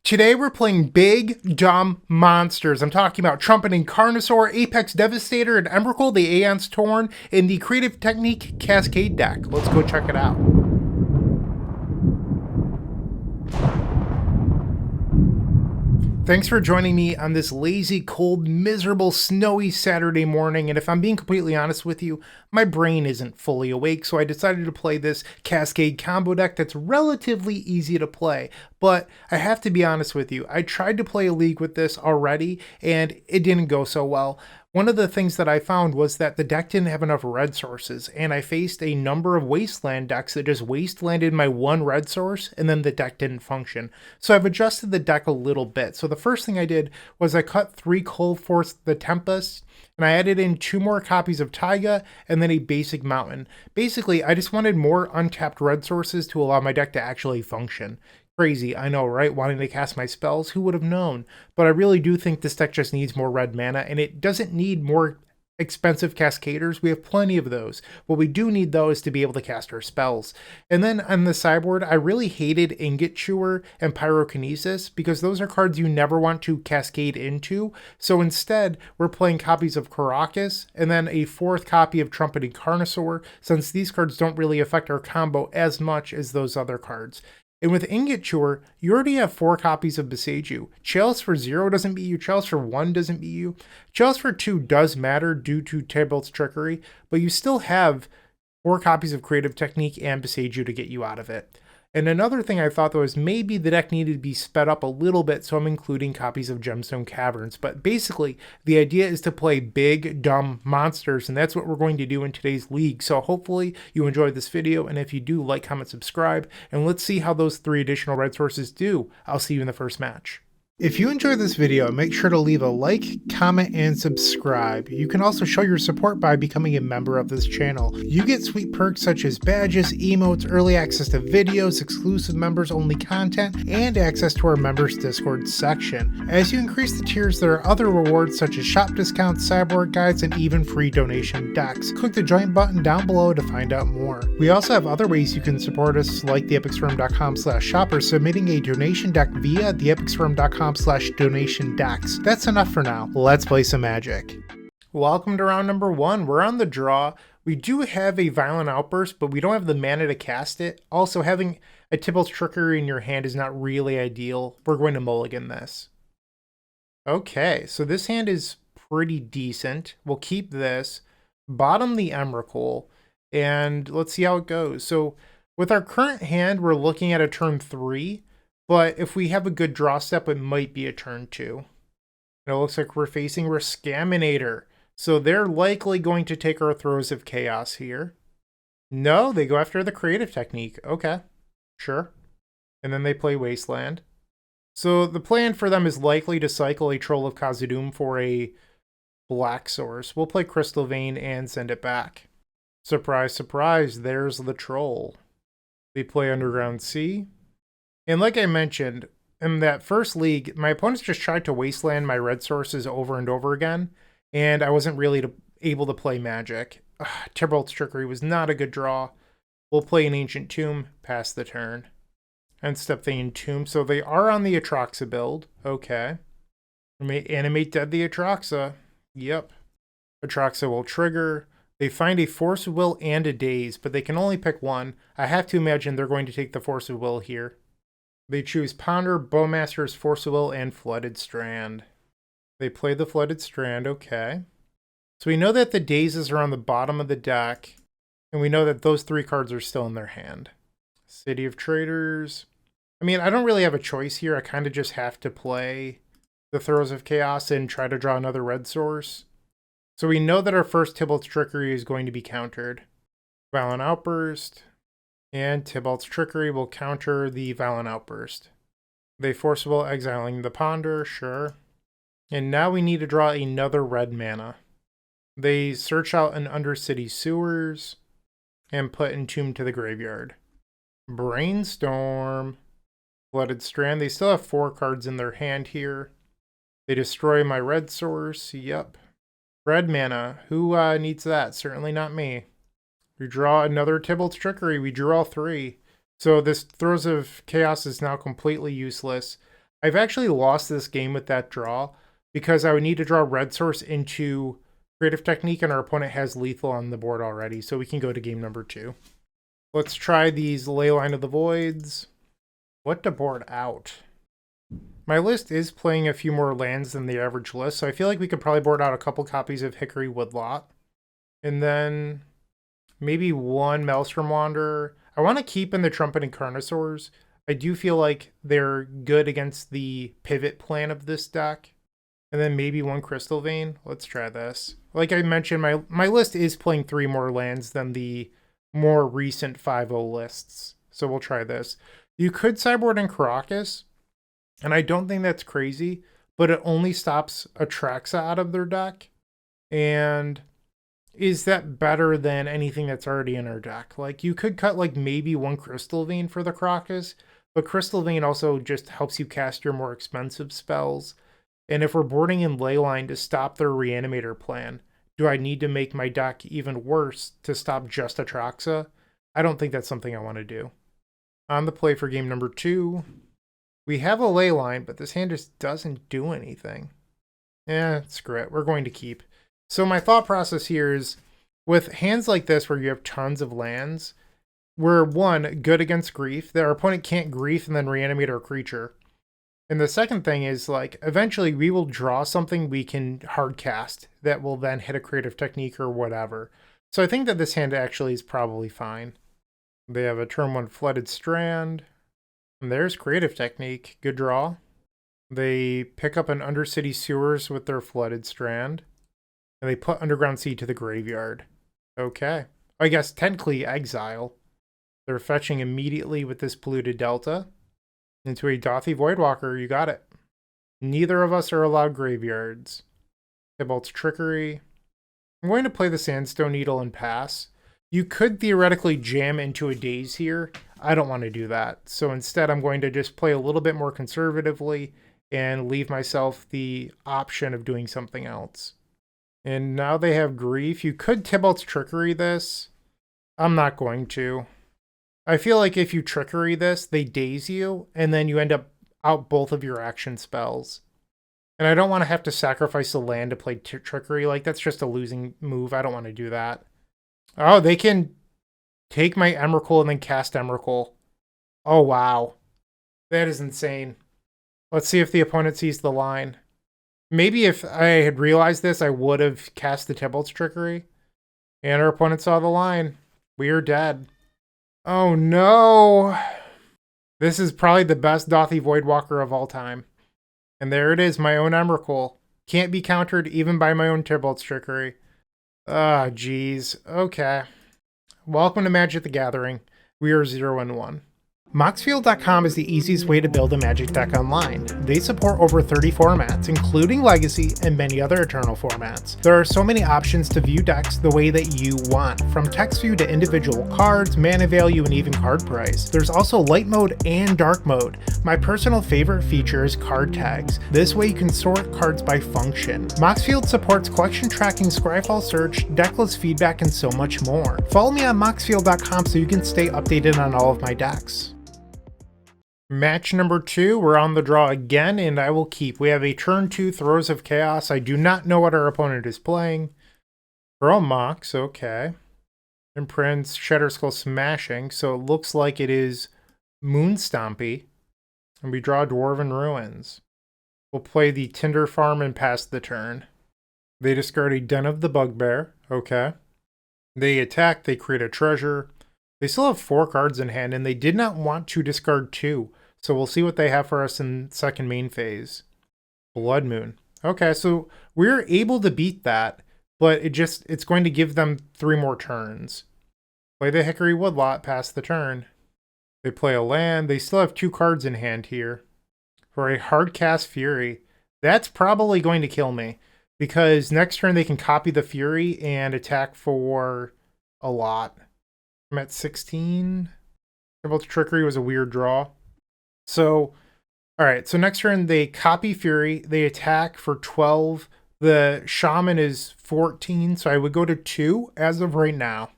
Today we're playing big, dumb monsters. I'm talking about Trumpeting Carnosaur, Apex Devastator, and Emrakul, the Aeon's Torn, in the Creative Technique Cascade deck. Let's go check it out. Thanks for joining me on this lazy, cold, miserable, snowy Saturday morning, and if I'm being completely honest with you, my brain isn't fully awake, so I decided to play this Cascade combo deck that's relatively easy to play. But I have to be honest with you, I tried to play a league with this already, and it didn't go so well. One of the things that I found was that the deck didn't have enough red sources, and I faced a number of wasteland decks that just wastelanded my one red source, and then the deck didn't function. So I've adjusted the deck a little bit. So the first thing I did was I cut 3 Cold Force the Tempest, and I added in 2 more copies of Taiga, and then a basic mountain. Basically, I just wanted more untapped red sources to allow my deck to actually function. Crazy, I know, right? Wanting to cast my spells, who would have known? But I really do think this deck just needs more red mana, and it doesn't need more expensive cascaders. We have plenty of those. What we do need, though, is to be able to cast our spells. And then on the sideboard, I really hated Ingot Chewer and Pyrokinesis, because those are cards you never want to cascade into. So instead, we're playing copies of Karakas, and then a 4th copy of Trumpeting Carnosaur, since these cards don't really affect our combo as much as those other cards. And with Ingot Chewer, you already have 4 copies of Beseiju. Chalice for 0 doesn't beat you. Chalice for 1 doesn't beat you. Chalice for 2 does matter due to Tibalt's Trickery, but you still have 4 copies of Creative Technique and Beseiju to get you out of it. And another thing I thought, though, is maybe the deck needed to be sped up a little bit, so I'm including copies of Gemstone Caverns. But basically, the idea is to play big, dumb monsters, and that's what we're going to do in today's league. So hopefully you enjoyed this video, and if you do, like, comment, subscribe, and let's see how those 3 additional red sources do. I'll see you in the first match. If you enjoyed this video, make sure to leave a like, comment, and subscribe. You can also show your support by becoming a member of this channel. You get sweet perks such as badges, emotes, early access to videos, exclusive members-only content, and access to our members Discord section. As you increase the tiers, there are other rewards such as shop discounts, cyborg guides, and even free donation decks. Click the join button down below to find out more. We also have other ways you can support us, like theepicsforum.com/shop or submitting a donation deck via theepicsforum.com/donation decks. That's enough for now. Let's play some Magic. Welcome to round number 1. We're on the draw. We do have a Violent Outburst, but we don't have the mana to cast it. Also, having a Tibalt's Trickery in your hand is not really ideal. We're going to mulligan this. Okay, so this hand is pretty decent. We'll keep this. Bottom the Emrakul, and let's see how it goes. So with our current hand, we're looking at a turn 3. But if we have a good draw step, it might be a turn 2. And it looks like we're facing Rescaminator. So they're likely going to take our Throes of Chaos here. No, they go after the Creative Technique. Okay, sure. And then they play Wasteland. So the plan for them is likely to cycle a Troll of Khazad-dûm for a black source. We'll play Crystal Vein and send it back. Surprise, surprise, there's the Troll. They play Underground Sea. And like I mentioned, in that first league, my opponents just tried to wasteland my red sources over and over again, and I wasn't really able to play Magic. Tibalt's Trickery was not a good draw. We'll play an Ancient Tomb, pass the turn. And step the Entomb, so they are on the Atraxa build. Okay. Animate Dead the Atraxa. Yep. Atraxa will trigger. They find a Force of Will and a Daze, but they can only pick one. I have to imagine they're going to take the Force of Will here. They choose Ponder, Bowmaster's Force of Will, and Flooded Strand. They play the Flooded Strand, okay. So we know that the Dazes are on the bottom of the deck, and we know that those 3 cards are still in their hand. City of Traders. I mean, I don't really have a choice here. I kind of just have to play the Throes of Chaos and try to draw another red source. So we know that our first Tibalt's Trickery is going to be countered. Violent Outburst. And Tibalt's Trickery will counter the Violent Outburst. They forcible exiling the Ponder, sure. And now we need to draw another red mana. They search out an Undercity Sewers and put Entomb to the graveyard. Brainstorm. Flooded Strand. They still have 4 cards in their hand here. They destroy my red source. Yep. Red mana. Who needs that? Certainly not me. We draw another Tibalt's Trickery. We drew all 3. So this Throes of Chaos is now completely useless. I've actually lost this game with that draw because I would need to draw red source into creative technique, and our opponent has lethal on the board already, so we can go to game number 2. Let's try these Leyline of the Voids. What to board out? My list is playing a few more lands than the average list, so I feel like we could probably board out a couple copies of Hickory Woodlot. And then maybe one Maelstrom Wanderer. I want to keep in the Trumpet and Carnosaurs. I do feel like they're good against the pivot plan of this deck. And then maybe one Crystal Vein. Let's try this. Like I mentioned, my list is playing 3 more lands than the more recent 5-0 lists. So we'll try this. You could sideboard in Caracas, and I don't think that's crazy, but it only stops Atraxa out of their deck. And is that better than anything that's already in our deck? Like, you could cut like maybe one Crystal Vein for the Caracas, but Crystal Vein also just helps you cast your more expensive spells. And if we're boarding in Leyline to stop their Reanimator plan, do I need to make my deck even worse to stop just Atraxa? I don't think that's something I want to do. On the play for game number 2, we have a Leyline, but this hand just doesn't do anything. Screw it. We're going to keep. So my thought process here is, with hands like this where you have tons of lands, we're, one, good against grief. Our opponent can't grief and then reanimate our creature. And the second thing is, like, eventually we will draw something we can hard cast that will then hit a creative technique or whatever. So I think that this hand actually is probably fine. They have a turn 1 Flooded Strand. And there's creative technique. Good draw. They pick up an Undercity Sewers with their Flooded Strand. And they put Underground Sea to the graveyard. Okay. I guess technically exile. They're fetching immediately with this Polluted Delta. Into a Dothy Voidwalker, you got it. Neither of us are allowed graveyards. Tibalt's Trickery. I'm going to play the Sandstone Needle and pass. You could theoretically jam into a Daze here. I don't want to do that. So instead, I'm going to just play a little bit more conservatively and leave myself the option of doing something else. And now they have Grief. You could Tibalt's Trickery this. I'm not going to. I feel like if you Trickery this, they Daze you, and then you end up out both of your action spells. And I don't want to have to sacrifice a land to play Trickery. Like, that's just a losing move. I don't want to do that. Oh, they can take my Emrakul and then cast Emrakul. Oh, wow. That is insane. Let's see if the opponent sees the line. Maybe if I had realized this, I would have cast the Tibalt's Trickery. And our opponent saw the line. We are dead. Oh no. This is probably the best Dothy Voidwalker of all time. And there it is, my own Emrakul. Can't be countered even by my own Tibalt's Trickery. Ah, jeez. Okay. Welcome to Magic the Gathering. We are 0-1. Moxfield.com is the easiest way to build a Magic deck online. They support over 30 formats, including Legacy and many other Eternal formats. There are so many options to view decks the way that you want, from text view to individual cards, mana value, and even card price. There's also light mode and dark mode. My personal favorite feature is card tags. This way you can sort cards by function. Moxfield supports collection tracking, Scryfall search, decklist feedback, and so much more. Follow me on Moxfield.com so you can stay updated on all of my decks. Match number 2, we're on the draw again, and I will keep. We have a turn 2 Throes of Chaos. I do not know what our opponent is playing. Girl Mox, okay. Imprints, Shatterskull Smashing, so it looks like it is Moonstompy. And we draw Dwarven Ruins. We'll play the Tinder Farm and pass the turn. They discard a Den of the Bugbear, okay. They attack, they create a treasure. They still have 4 cards in hand, and they did not want to discard 2. So we'll see what they have for us in second main phase. Blood Moon. Okay, so we're able to beat that, but it's going to give them 3 more turns. Play the Hickory Woodlot, pass the turn. They play a land. They still have 2 cards in hand here. For a Hardcast Fury. That's probably going to kill me, because next turn they can copy the Fury and attack for a lot. I'm at 16. Tibalt's Trickery was a weird draw. So, alright, so next turn they copy Fury, they attack for 12. The Shaman is 14, so I would go to 2 as of right now.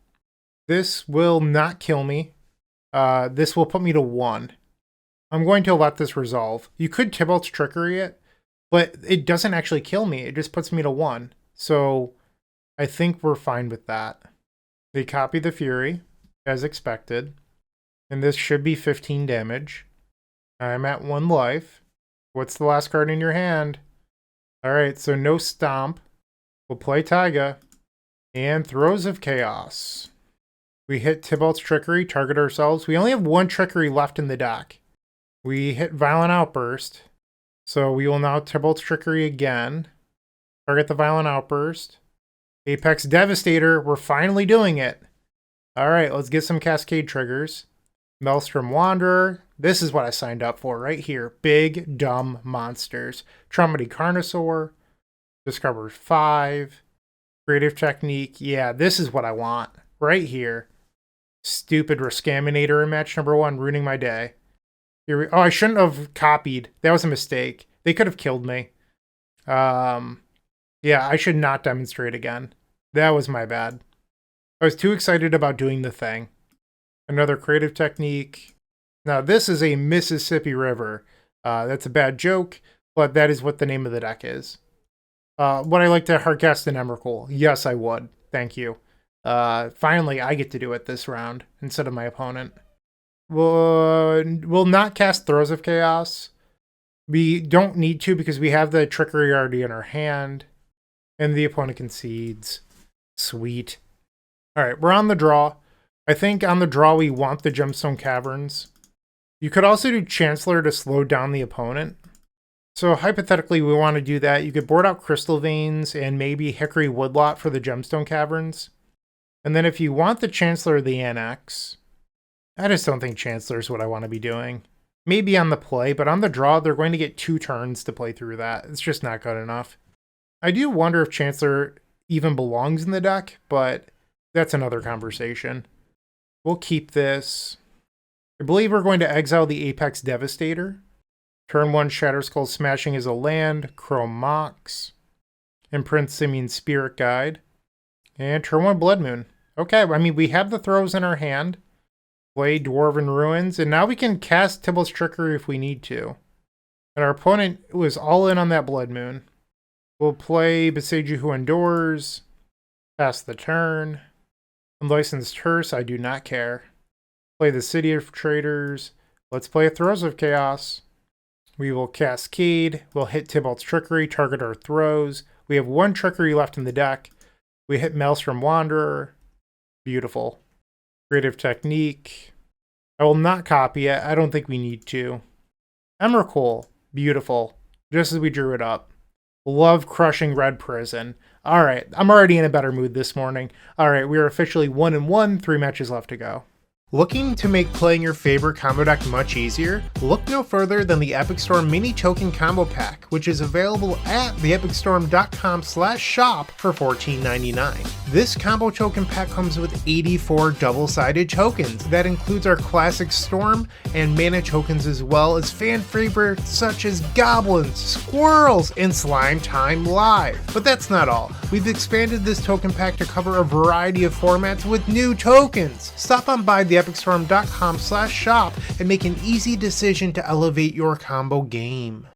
This will not kill me. This will put me to 1. I'm going to let this resolve. You could Tibalt's Trickery it, but it doesn't actually kill me. It just puts me to 1. So I think we're fine with that. They copy the Fury, as expected. And this should be 15 damage. I'm at 1 life. What's the last card in your hand? Alright, so no Stomp. We'll play Taiga. And Throes of Chaos. We hit Tibalt's Trickery, target ourselves. We only have 1 Trickery left in the deck. We hit Violent Outburst. So we will now Tibalt's Trickery again. Target the Violent Outburst. Apex Devastator. We're finally doing it. Alright, let's get some Cascade triggers. Maelstrom Wanderer. This is what I signed up for right here. Big, dumb monsters. Trumedy Carnosaur. Discover 5. Creative Technique. Yeah, this is what I want. Right here. Stupid Rescaminator in match number 1, ruining my day. Oh, I shouldn't have copied. That was a mistake. They could have killed me. Yeah, I should not demonstrate again. That was my bad. I was too excited about doing the thing. Another Creative Technique. Now, this is a Mississippi River. That's a bad joke, but that is what the name of the deck is. Would I like to hardcast an Emrakul? Yes, I would. Thank you. Finally, I get to do it this round instead of my opponent. We'll not cast Throes of Chaos. We don't need to because we have the Trickery already in our hand. And the opponent concedes. Sweet. Alright, we're on the draw. I think on the draw we want the Gemstone Caverns. You could also do Chancellor to slow down the opponent. So hypothetically we want to do that. You could board out Crystal Veins and maybe Hickory Woodlot for the Gemstone Caverns. And then if you want the Chancellor of the Annex, I just don't think Chancellor is what I want to be doing. Maybe on the play, but on the draw they're going to get 2 turns to play through that. It's just not good enough. I do wonder if Chancellor even belongs in the deck, but that's another conversation. We'll keep this. I believe we're going to exile the Apex Devastator. Turn 1 Shatterskull Smashing is a land. Chrome Mox. Imprint Simian Spirit Guide. And turn 1 Blood Moon. Okay, I mean, we have the Throes in our hand. Play Dwarven Ruins. And now we can cast Tibalt's Trickery if we need to. And our opponent was all in on that Blood Moon. We'll play Besiju Who Endures. Pass the turn. Unlicensed Hearse, I do not care. Play the City of Traders. Let's play a Throes of Chaos. We will Cascade. We'll hit Tibalt's Trickery, target our Throes. We have 1 Trickery left in the deck. We hit Maelstrom Wanderer. Beautiful. Creative Technique. I will not copy it. I don't think we need to. Emrakul. Beautiful. Just as we drew it up. Love crushing Red Prison. Alright, I'm already in a better mood this morning. Alright, we are officially 1-1, 3 matches left to go. Looking to make playing your favorite combo deck much easier? Look no further than the Epic Storm Mini Token Combo Pack, which is available at theepicstorm.com/shop for $14.99. This combo token pack comes with 84 double-sided tokens. That includes our classic Storm and mana tokens as well as fan favorites such as Goblins, Squirrels, and Slime Time Live. But that's not all. We've expanded this token pack to cover a variety of formats with new tokens. Stop on by theepicstorm.com/shop and make an easy decision to elevate your combo game.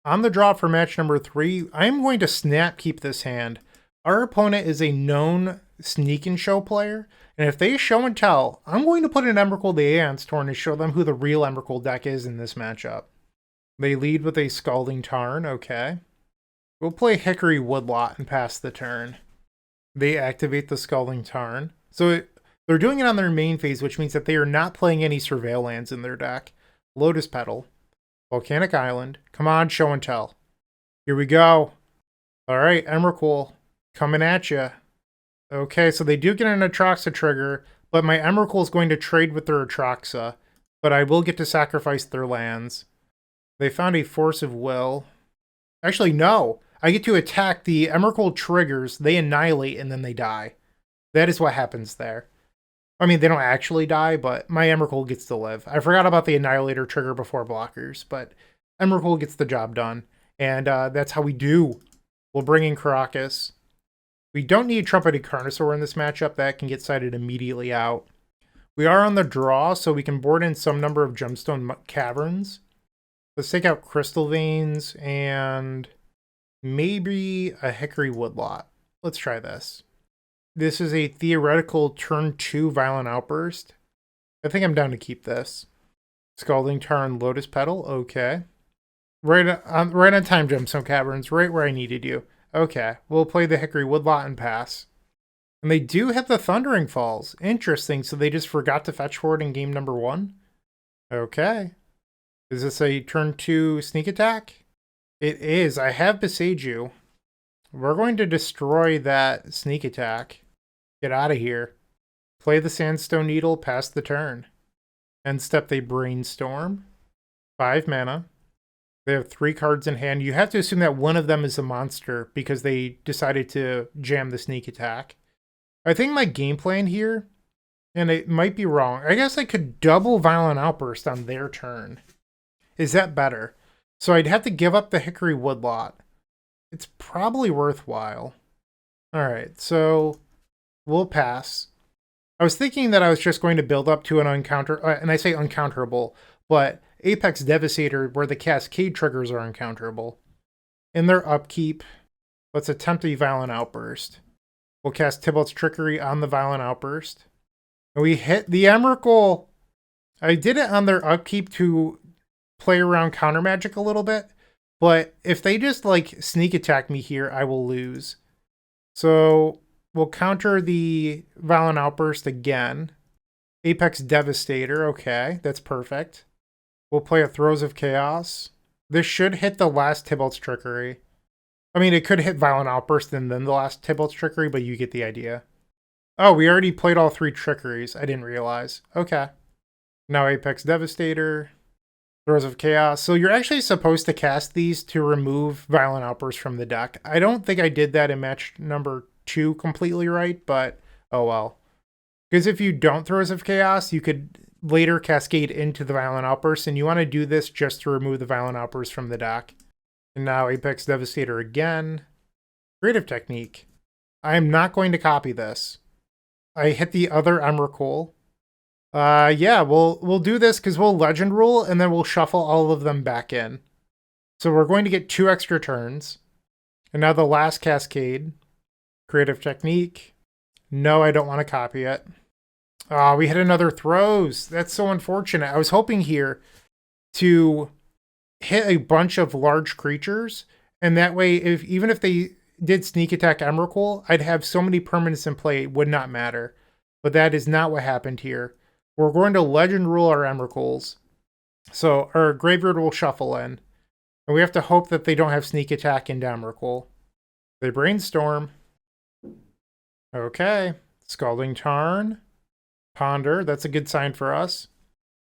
On the draw for match number 3, I am going to snap keep this hand. Our opponent is a known sneak and show player, and if they show and tell, I'm going to put an Emrakul the Aeon's Torn to show them who the real Emrakul deck is in this matchup. They lead with a Scalding Tarn, okay. We'll play Hickory Woodlot and pass the turn. They activate the Scalding Tarn. They're doing it on their main phase, which means that they are not playing any Surveil lands in their deck. Lotus Petal. Volcanic Island. Come on, show and tell. Here we go. Alright, Emrakul. Coming at you. Okay, so they do get an Atraxa trigger, but my Emrakul is going to trade with their Atraxa. But I will get to sacrifice their lands. They found a Force of Will. Actually, no. I get to attack the Emrakul triggers, they annihilate, and then they die. That is what happens there. I mean, they don't actually die, but my Emrakul gets to live. I forgot about the Annihilator trigger before blockers, but Emrakul gets the job done. And that's how we do. We'll bring in Caracas. We don't need Trumpeted Carnosaur in this matchup. That can get sided immediately out. We are on the draw, so we can board in some number of gemstone caverns. Let's take out crystal veins and maybe a hickory woodlot. Let's try this. This is a theoretical turn 2 violent outburst. I think I'm down to keep this. Scalding Tarn, Lotus Petal, okay. Right on time, Gemstone Caverns, right where I needed you. Okay, we'll play the Hickory Woodlot and pass. And they do have the Thundering Falls. Interesting, so they just forgot to fetch forward in game number 1? Okay. Is this a turn 2 sneak attack? It is. I have Besage You. We're going to destroy that sneak attack. Get out of here. Play the Sandstone Needle, pass the turn. End step, they Brainstorm. 5 mana. They have 3 cards in hand. You have to assume that one of them is a monster because they decided to jam the sneak attack. I think my game plan here, and it might be wrong, I guess I could double Violent Outburst on their turn. Is that better? So I'd have to give up the Hickory Woodlot. It's probably worthwhile. Alright, so we'll pass. I was thinking that I was just going to build up to an and I say uncounterable, but Apex Devastator where the Cascade triggers are uncounterable. In their upkeep, let's attempt a Violent Outburst. We'll cast Tibalt's Trickery on the Violent Outburst. And we hit the Emrakul! I did it on their upkeep to play around counter magic a little bit, but if they just like sneak attack me here, I will lose. So we'll counter the Violent Outburst again. Apex Devastator, okay, that's perfect. We'll play a Throes of Chaos. This should hit the last Tibalt's Trickery. I mean, it could hit Violent Outburst and then the last Tibalt's Trickery, but you get the idea. Oh, we already played all 3 Trickeries. I didn't realize. Okay. Now Apex Devastator. Throes of Chaos. So you're actually supposed to cast these to remove Violent Outburst from the deck. I don't think I did that in match number 2 completely right, but oh well. Because if you don't Throes of Chaos, you could later cascade into the Violent Outburst, and you want to do this just to remove the Violent Outburst from the deck. And now Apex Devastator again. Creative Technique. I am not going to copy this. I hit the other Emrakul. Yeah, we'll do this because we'll Legend Rule, and then we'll shuffle all of them back in. So we're going to get 2 extra turns. And now the last Cascade. Creative Technique. No, I don't want to copy it. We hit another Throes. That's so unfortunate. I was hoping here to hit a bunch of large creatures, and that way, even if they did sneak attack Emrakul, I'd have so many permanents in play, it would not matter. But that is not what happened here. We're going to Legend Rule our Emrakuls. So our Graveyard will shuffle in. And we have to hope that they don't have sneak attack into Emrakul. They Brainstorm. Okay. Scalding Tarn. Ponder. That's a good sign for us.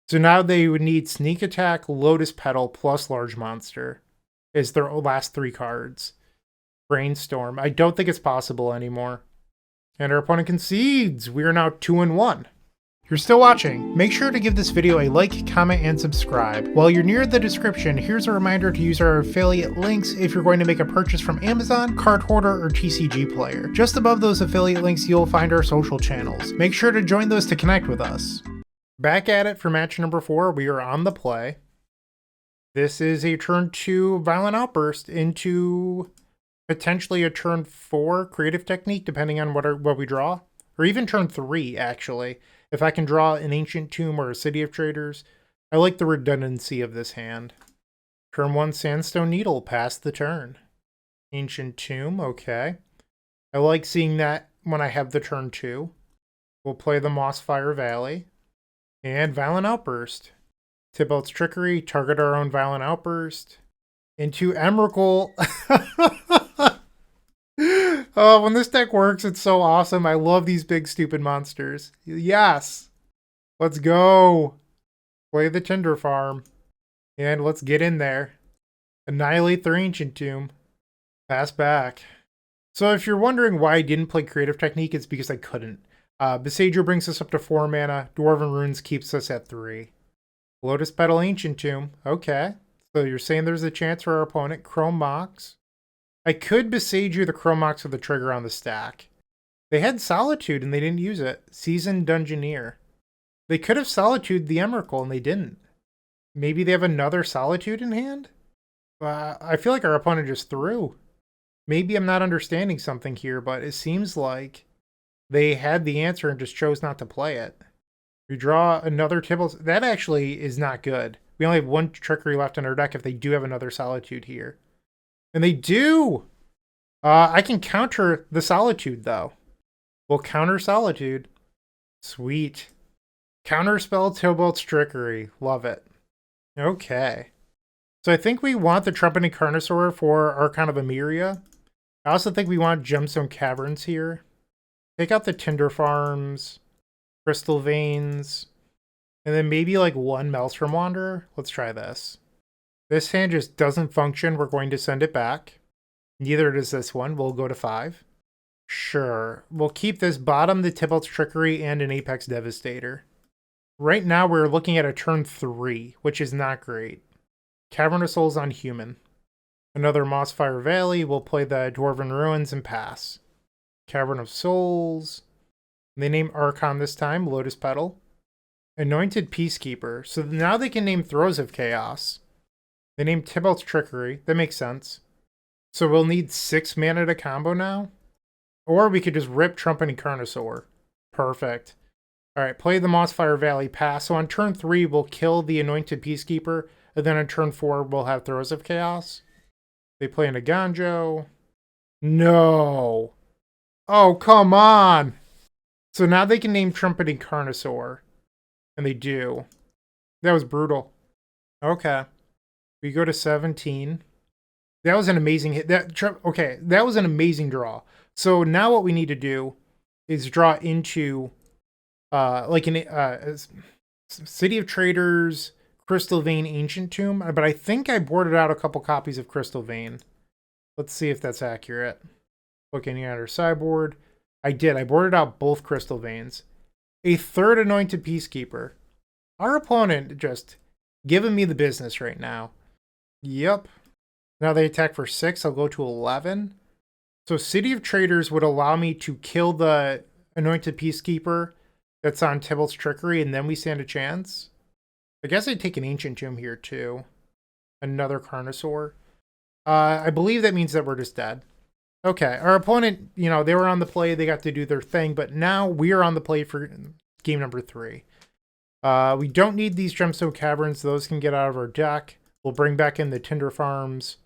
So now they would need Sneak Attack, Lotus Petal, plus Large Monster is their last 3 cards. Brainstorm. I don't think it's possible anymore. And our opponent concedes. We are now 2-1. You're still watching. Make sure to give this video a like, comment, and subscribe. While you're near the description, here's a reminder to use our affiliate links if you're going to make a purchase from Amazon, Card Hoarder, or TCG Player. Just above those affiliate links, you'll find our social channels. Make sure to join those to connect with us. Back at it for match number 4. We are on the play. This is a turn 2 Violent Outburst into potentially a turn 4 Creative Technique, depending on what we draw. Or even turn 3, actually. If I can draw an Ancient Tomb or a City of Traders. I like the redundancy of this hand. Turn 1 Sandstone Needle, pass the turn. Ancient Tomb, okay. I like seeing that when I have the turn 2. We'll play the Mossfire Valley. And Violent Outburst. Tibalt's Trickery, target our own Violent Outburst. Into Emrakul. Oh, when this deck works, it's so awesome. I love these big, stupid monsters. Yes! Let's go! Play the Tinder Farm. And let's get in there. Annihilate their Ancient Tomb. Pass back. So if you're wondering why I didn't play Creative Technique, it's because I couldn't. Besager brings us up to 4 mana. Dwarven Runes keeps us at 3. Lotus Petal Ancient Tomb. Okay. So you're saying there's a chance for our opponent. Chrome Mox. I could Besager the Chrome Mox with a trigger on the stack. They had Solitude and they didn't use it. Seasoned Dungeoneer. They could have Solitude the Emrakul, and they didn't. Maybe they have another Solitude in hand? I feel like our opponent just threw. Maybe I'm not understanding something here, but it seems like they had the answer and just chose not to play it. We draw another Tibalt. That actually is not good. We only have one Trickery left in our deck if they do have another Solitude here. And they do! I can counter the Solitude, though. We'll counter Solitude. Sweet. Counterspell Tibalt's Trickery. Love it. Okay. So I think we want the Trumpeting Carnosaur for Archon of Emeria. I also think we want Gemstone Caverns here. Take out the Tinder Farms, Crystal Veins, and then maybe like one Maelstrom Wanderer. Let's try this. This hand just doesn't function. We're going to send it back. Neither does this one. We'll go to 5. Sure. We'll keep this bottom, the Tibalt's Trickery, and an Apex Devastator. Right now we're looking at a turn 3, which is not great. Cavern of Souls on human. Another Mossfire Valley. We'll play the Dwarven Ruins and pass. Cavern of Souls. They name Archon this time, Lotus Petal. Anointed Peacekeeper. So now they can name Throes of Chaos. They name Tibalt's Trickery. That makes sense. So we'll need 6 mana to combo now. Or we could just rip Trumpeting Carnosaur. Perfect. Alright, play the Mossfire Valley, pass. So on turn 3, we'll kill the Anointed Peacekeeper. And then on turn 4, we'll have Throes of Chaos. They play an Aganjo. No. Oh, come on. So now they can name Trumpeting Carnosaur. And they do. That was brutal. Okay. We go to 17. That was an amazing hit. Okay, that was an amazing draw. So now what we need to do is draw into like an City of Traders, Crystal Vein, Ancient Tomb. But I think I boarded out a couple copies of Crystal Vein. Let's see if that's accurate. Looking at our sideboard. I did. I boarded out both Crystal Veins. A third Anointed Peacekeeper. Our opponent just giving me the business right now. Yep. Now they attack for 6. I'll go to 11. So City of Traders would allow me to kill the Anointed Peacekeeper that's on Tibalt's Trickery, and then we stand a chance. I guess I'd take an Ancient Tomb here, too. Another Carnosaur. I believe that means that we're just dead. Okay, our opponent, you know, they were on the play. They got to do their thing, but now we are on the play for game number 3. We don't need these Gemstone Caverns. Those can get out of our deck. We'll bring back in the Tinder Farms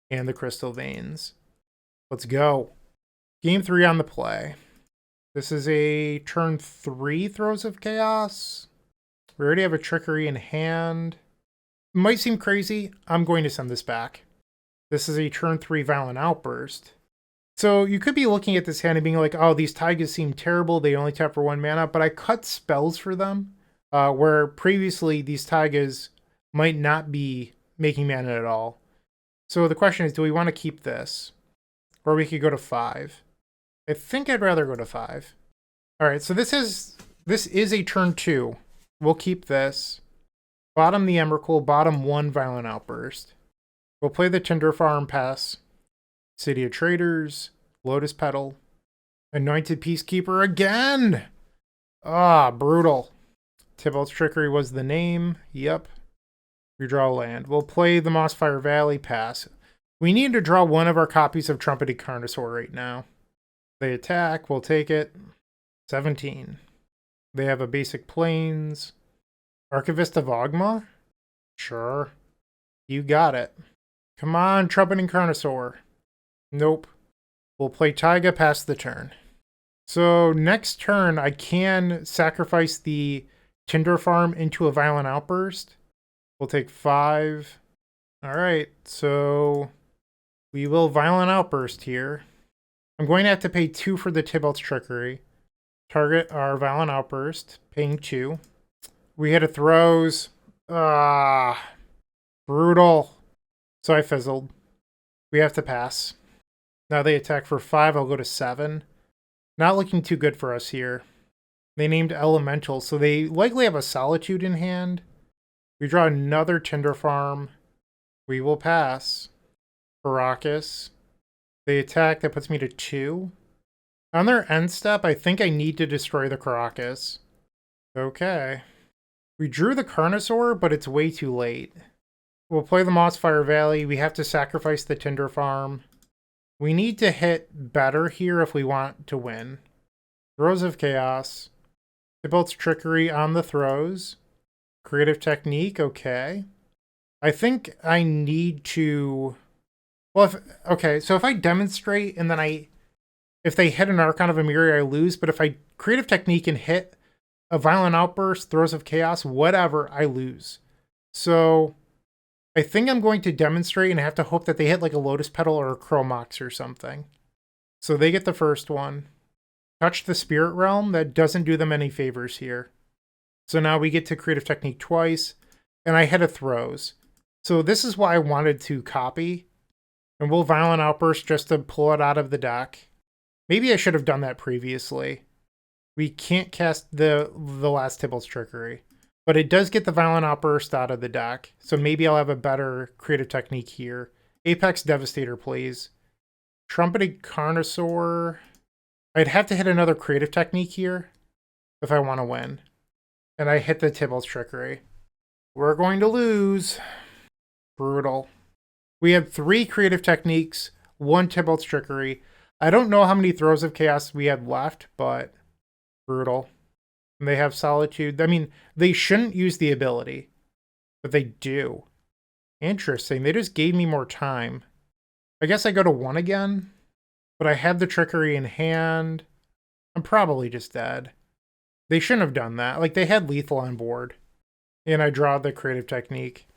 and the Crystal Veins. Let's go. Game 3 on the play. This is a turn 3 Throes of Chaos. We already have a Trickery in hand. Might seem crazy. I'm going to send this back. This is a turn 3 Violent Outburst. So you could be looking at this hand and being like, oh, these Taigas seem terrible. They only tap for 1 mana. But I cut spells for them. Where previously these Taigas might not be making mana at all. So the question is, do we want to keep this? Or we could go to 5. I think I'd rather go to 5. Alright, so this is a turn 2. We'll keep this. Bottom the Emrakul, bottom 1 Violent Outburst. We'll play the Tinder Farm, pass. City of Traders, Lotus Petal, Anointed Peacekeeper again! Ah, brutal. Tibalt's Trickery was the name. Yep. We draw land. We'll play the Mossfire Valley, pass. We need to draw one of our copies of Trumpeting Carnosaur right now. They attack. We'll take it. 17. They have a basic Plains. Archivist of Ogma? Sure. You got it. Come on, Trumpeting Carnosaur. Nope. We'll play Taiga past the turn. So next turn, I can sacrifice the Tinder Farm into a Violent Outburst. We'll take 5. Alright, so we will Violent Outburst here. I'm going to have to pay 2 for the Tibalt's Trickery. Target our Violent Outburst, paying 2. We hit a Throes. Ah, brutal. So I fizzled. We have to pass. Now they attack for 5. I'll go to 7. Not looking too good for us here. They named Elemental, so they likely have a Solitude in hand. We draw another Tinder Farm. We will pass. Baracus. They attack. That puts me to 2. On their end step, I think I need to destroy the Caracas. Okay. We drew the Carnosaur, but it's way too late. We'll play the Mossfire Valley. We have to sacrifice the Tinder Farm. We need to hit better here if we want to win. Throes of Chaos. Tibalt's Trickery on the Throes. Creative Technique, okay. I think I need to... Well, so if I demonstrate and then if they hit an Archon of Emiria, I lose. But if I Creative Technique and hit a Violent Outburst, Throes of Chaos, whatever, I lose. So I think I'm going to demonstrate and I have to hope that they hit like a Lotus Petal or a Chromox or something. So they get the first one. Touch the Spirit Realm. That doesn't do them any favors here. So now we get to Creative Technique twice. And I hit a Throes. So this is why I wanted to copy. And we'll Violent Outburst just to pull it out of the deck. Maybe I should have done that previously. We can't cast the last Tibalt's Trickery. But it does get the Violent Outburst out of the deck. So maybe I'll have a better Creative Technique here. Apex Devastator, please. Trumpeted Carnosaur. I'd have to hit another Creative Technique here if I want to win. And I hit the Tibalt's Trickery. We're going to lose. Brutal. We have 3 Creative Techniques, 1 Tibalt's Trickery. I don't know how many Throes of Chaos we have left, but brutal. And they have Solitude. I mean, they shouldn't use the ability, but they do. Interesting. They just gave me more time. I guess I go to 1 again, but I have the Trickery in hand. I'm probably just dead. They shouldn't have done that. Like, they had lethal on board. And I draw the Creative Technique.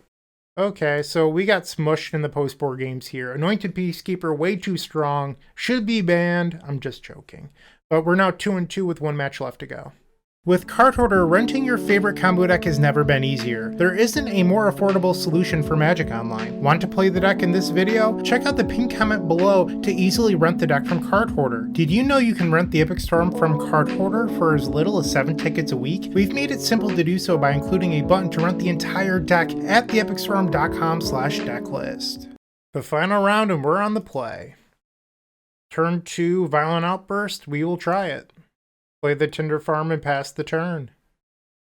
Okay, so we got smushed in the post-board games here. Anointed Peacekeeper, way too strong. Should be banned. I'm just joking. But we're now 2-2 with 1 match left to go. With Card Hoarder, renting your favorite combo deck has never been easier. There isn't a more affordable solution for Magic Online. Want to play the deck in this video? Check out the pinned comment below to easily rent the deck from Card Hoarder. Did you know you can rent the Epic Storm from Card Hoarder for as little as 7 tickets a week? We've made it simple to do so by including a button to rent the entire deck at theepicstorm.com/decklist. The final round and we're on the play. Turn 2, Violent Outburst, we will try it. Play the Tinder Farm and pass the turn.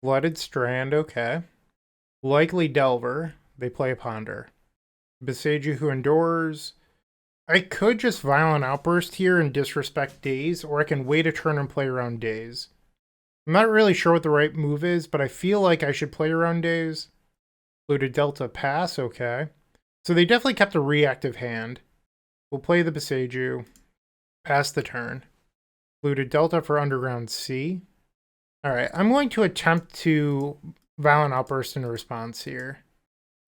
Flooded Strand, okay. Likely Delver, they play a Ponder. Besage Who Endures. I could just Violent Outburst here and disrespect Daze, or I can wait a turn and play around Daze. I'm not really sure what the right move is, but I feel like I should play around Daze. Polluted Delta, pass, okay. So they definitely kept a reactive hand. We'll play the Besage, pass the turn. Polluted Delta for Underground Sea. Alright, I'm going to attempt to Violent Outburst in response here.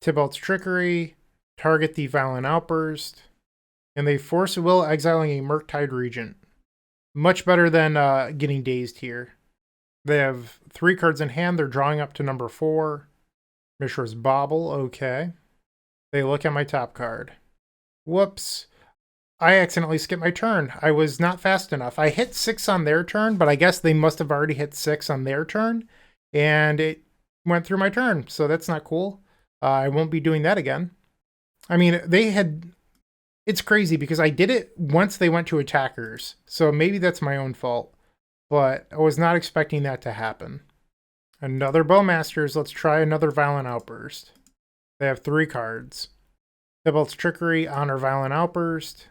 Tibalt's Trickery, target the Violent Outburst, and they force will, exiling a Murktide Regent. Much better than getting dazed here. They have 3 cards in hand, they're drawing up to number 4. Mishra's Bauble, okay. They look at my top card. Whoops. I accidentally skipped my turn. I was not fast enough. I hit 6 on their turn, but I guess they must have already hit 6 on their turn, and it went through my turn, so that's not cool. I won't be doing that again. I mean, it's crazy because I did it once they went to attackers, so maybe that's my own fault, but I was not expecting that to happen. Another Bowmasters. Let's try another Violent Outburst. They have 3 cards. Tibalt's Trickery, Honor Violent Outburst.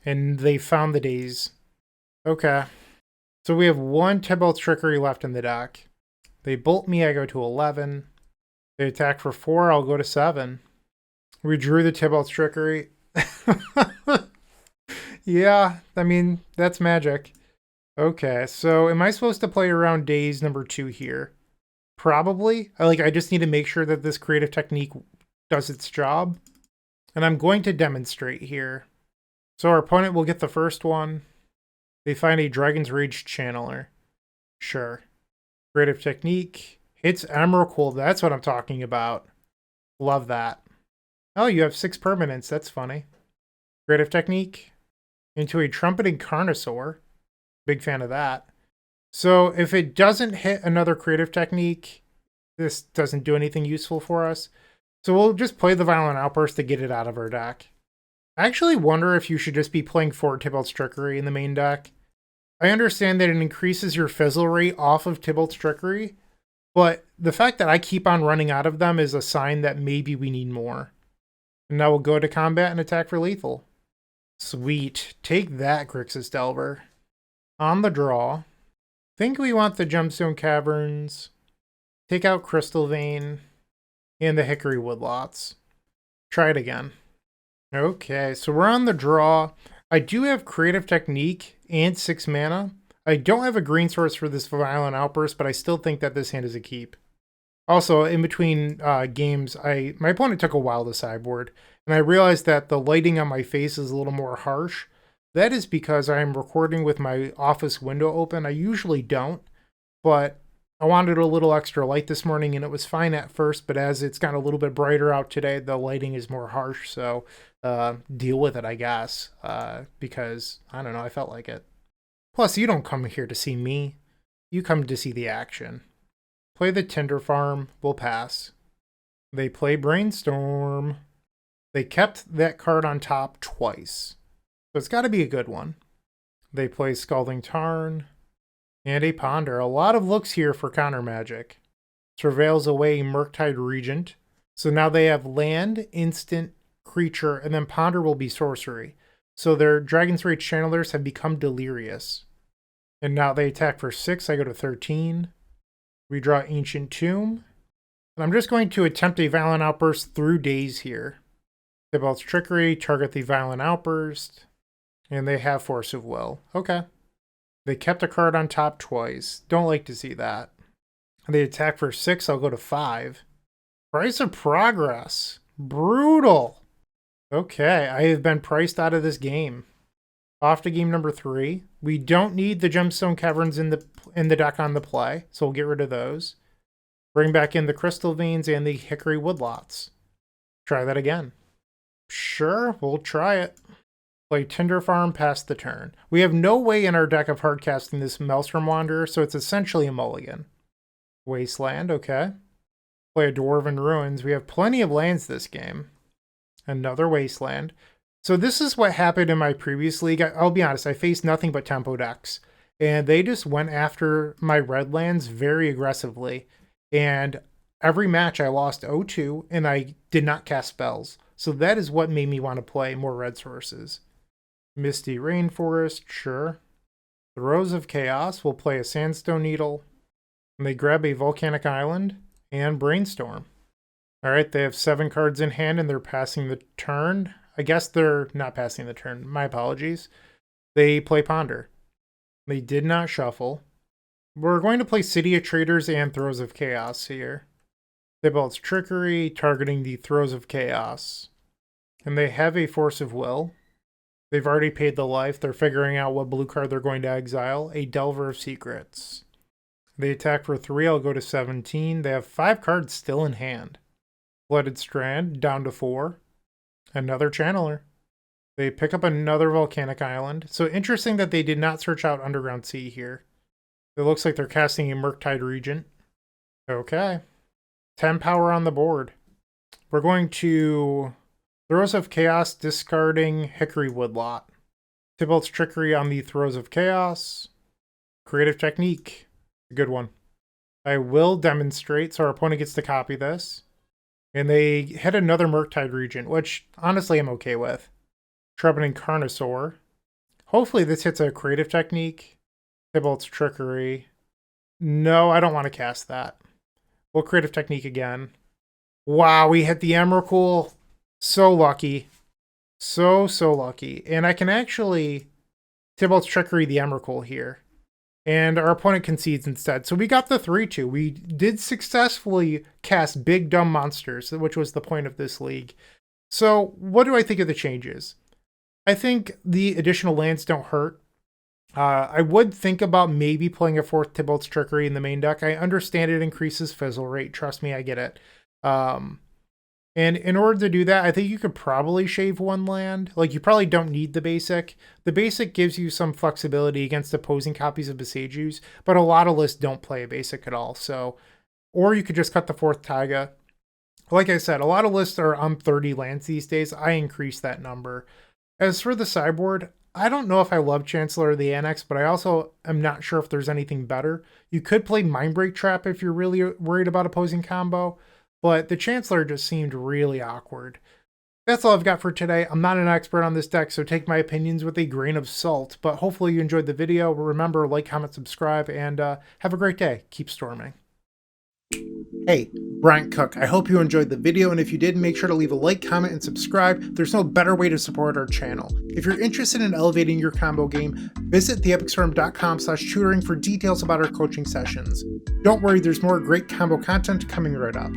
And they found the Daze. Okay. So we have 1 Tibalt's Trickery left in the deck. They bolt me, I go to 11. They attack for 4, I'll go to 7. We drew the Tibalt's Trickery. Yeah, I mean, that's magic. Okay, so am I supposed to play around Daze number 2 here? Probably. I just need to make sure that this Creative Technique does its job. And I'm going to demonstrate here. So our opponent will get the first one. They find a Dragon's Rage Channeler. Sure. Creative Technique. Hits Emrakul. That's what I'm talking about. Love that. Oh, you have 6 permanents. That's funny. Creative Technique. Into a Trumpeting Carnosaur. Big fan of that. So if it doesn't hit another Creative Technique, this doesn't do anything useful for us. So we'll just play the Violent Outburst to get it out of our deck. I actually wonder if you should just be playing 4 Tibalt's Trickery in the main deck. I understand that it increases your fizzle rate off of Tibalt's Trickery, But the fact that I keep on running out of them is a sign that maybe we need more. And now we'll go to combat and attack for lethal. Sweet. Take that, Grixis Delver. On the draw. Think we want the Gemstone Caverns. Take out Crystal Vein. And the Hickory Woodlots. Try it again. Okay, so we're on the draw. I do have Creative Technique and 6 mana. I don't have a green source for this Violent Outburst, but I still think that this hand is a keep. Also, in between games, my opponent took a while to sideboard, and I realized that the lighting on my face is a little more harsh. That is because I am recording with my office window open. I usually don't, but I wanted a little extra light this morning, and it was fine at first, but as it's gotten a little bit brighter out today, the lighting is more harsh, so deal with it, I guess, because, I don't know, I felt like it. Plus, you don't come here to see me. You come to see the action. Play the Tinder Farm. We'll pass. They play Brainstorm. They kept that card on top twice. So it's got to be a good one. They play Scalding Tarn. And a Ponder. A lot of looks here for counter magic. Surveils away Murktide Regent. So now they have land, instant, creature, and then Ponder will be sorcery. So their Dragon's Rage Channelers have become delirious. And now they attack for 6. I go to 13. We draw Ancient Tomb. And I'm just going to attempt a Violent Outburst through Daze here. Tibalt's Trickery, target the Violent Outburst. And they have Force of Will. Okay. They kept a card on top twice. Don't like to see that. They attack for 6. I'll go to 5. Price of Progress. Brutal. Okay, I have been priced out of this game. Off to game number 3. We don't need the Gemstone Caverns in the deck on the play, so we'll get rid of those. Bring back in the Crystal Veins and the Hickory Woodlots. Try that again. Sure, we'll try it. Play Tinder Farm, pass the turn. We have no way in our deck of hardcasting this Maelstrom Wanderer, so it's essentially a mulligan. Wasteland, okay. Play a Dwarven Ruins. We have plenty of lands this game. Another Wasteland. So this is what happened in my previous league. I'll be honest, I faced nothing but tempo decks. And they just went after my red lands very aggressively. And every match I lost 0-2, and I did not cast spells. So that is what made me want to play more red sources. Misty Rainforest, sure. Throes of Chaos will play a Sandstone Needle. And they grab a Volcanic Island and Brainstorm. Alright, they have 7 cards in hand and they're passing the turn. I guess they're not passing the turn. My apologies. They play Ponder. They did not shuffle. We're going to play City of Traders and Throes of Chaos here. Tibalt's Trickery, targeting the Throes of Chaos. And they have a Force of Will. They've already paid the life. They're figuring out what blue card they're going to exile. A Delver of Secrets. They attack for 3. I'll go to 17. They have 5 cards still in hand. Flooded Strand, down to 4. Another Channeler. They pick up another Volcanic Island. So interesting that they did not search out Underground Sea here. It looks like they're casting a Murktide Regent. Okay. 10 power on the board. We're going to Throes of Chaos, discarding Hickory Woodlot. Tibalt's Trickery on the Throes of Chaos. Creative Technique. A good one. I will demonstrate, so our opponent gets to copy this. And they hit another Murktide Regent, which honestly I'm okay with. Trumpeting Carnosaur. Hopefully this hits a Creative Technique. Tibalt's Trickery. No, I don't want to cast that. We'll Creative Technique again. Wow, we hit the Emrakul. So lucky. So lucky. And I can actually Tibalt's Trickery the Emrakul here. And our opponent concedes instead. So we got the 3-2. We did successfully cast Big Dumb Monsters, which was the point of this league. So what do I think of the changes? I think the additional lands don't hurt. I would think about maybe playing a 4th Tibalt's Trickery in the main deck. I understand it increases fizzle rate. Trust me, I get it. And in order to do that, I think you could probably shave 1 land. Like, you probably don't need the basic. The basic gives you some flexibility against opposing copies of Besageu's, but a lot of lists don't play a basic at all. So, or you could just cut the 4th Taiga. Like I said, a lot of lists are on 30 lands these days. I increased that number. As for the sideboard, I don't know if I love Chancellor or the Annex, but I also am not sure if there's anything better. You could play Mindbreak Trap if you're really worried about opposing combo, but the Chancellor just seemed really awkward. That's all I've got for today. I'm not an expert on this deck, so take my opinions with a grain of salt, but hopefully you enjoyed the video. Remember, like, comment, subscribe, and have a great day. Keep storming. Hey, Bryant Cook. I hope you enjoyed the video, and if you did, make sure to leave a like, comment, and subscribe. There's no better way to support our channel. If you're interested in elevating your combo game, visit theepicstorm.com/tutoring for details about our coaching sessions. Don't worry, there's more great combo content coming right up.